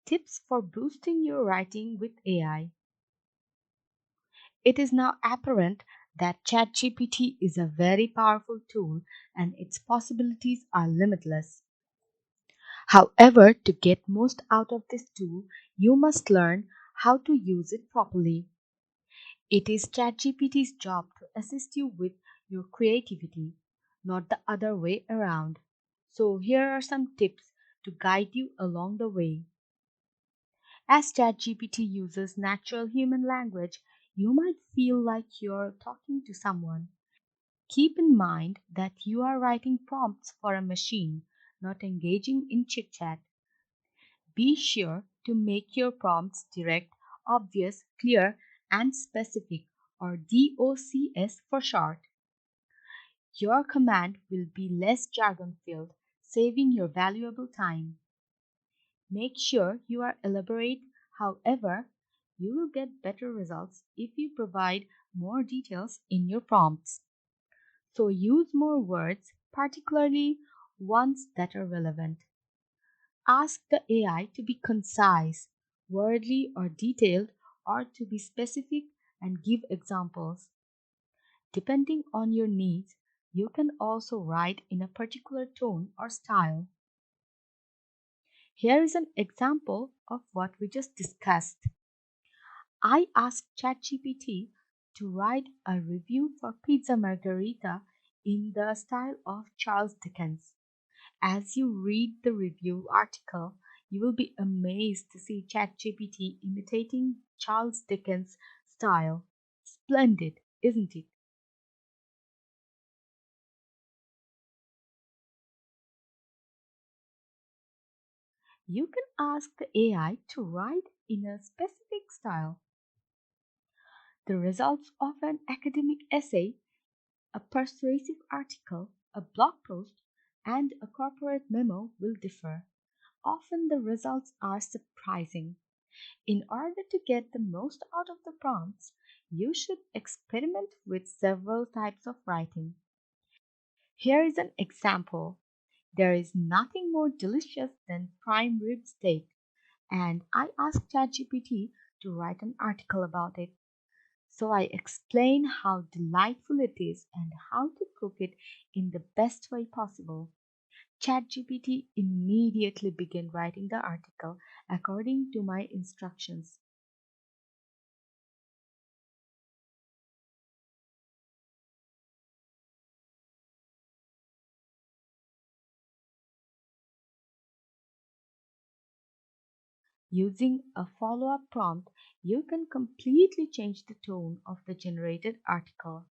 Tips for boosting your writing with AI. It is now apparent that ChatGPT is a very powerful tool and its possibilities are limitless. However, to get most out of this tool, you must learn how to use it properly. It is ChatGPT's job to assist you with your creativity, not the other way around. So, here are some tips to guide you along the way. As ChatGPT uses natural human language, you might feel like you're talking to someone. Keep in mind that you are writing prompts for a machine, not engaging in chit chat. Be sure to make your prompts direct, obvious, clear, and specific, or DOCS for short. Your command will be less jargon filled, saving your valuable time. Make sure you are elaborate, however, you will get better results if you provide more details in your prompts. So use more words, particularly ones that are relevant. Ask the AI to be concise, wordly, or detailed, or to be specific and give examples. Depending on your needs, you can also write in a particular tone or style. Here is an example of what we just discussed. I asked ChatGPT to write a review for Pizza Margherita in the style of Charles Dickens. As you read the review article, you will be amazed to see ChatGPT imitating Charles Dickens' style. Splendid, isn't it? You can ask the AI to write in a specific style. The results of an academic essay, a persuasive article, a blog post, and a corporate memo will differ. Often the results are surprising. In order to get the most out of the prompts, you should experiment with several types of writing. Here is an example. There is nothing more delicious than prime rib steak, and I asked ChatGPT to write an article about it. So I explain how delightful it is and how to cook it in the best way possible. ChatGPT immediately began writing the article according to my instructions. Using a follow up prompt, you can completely change the tone of the generated article.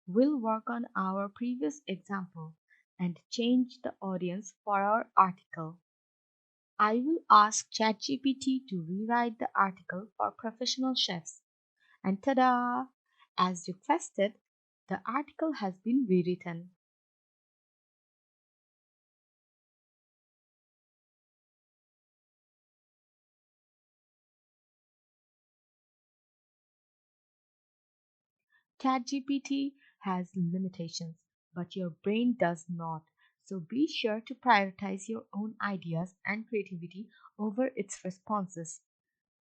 We'll work on our previous example and change the audience for our article. I will ask ChatGPT to rewrite the article for professional chefs. And ta-da! As requested, the article has been rewritten. ChatGPT has limitations, but your brain does not. So be sure to prioritize your own ideas and creativity over its responses.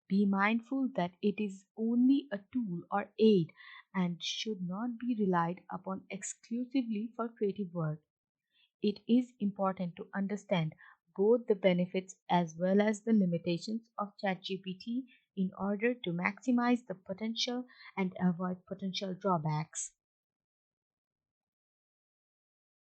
Be mindful that it is only a tool or aid and should not be relied upon exclusively for creative work. It is important to understand both the benefits as well as the limitations of ChatGPT in order to maximize the potential and avoid potential drawbacks.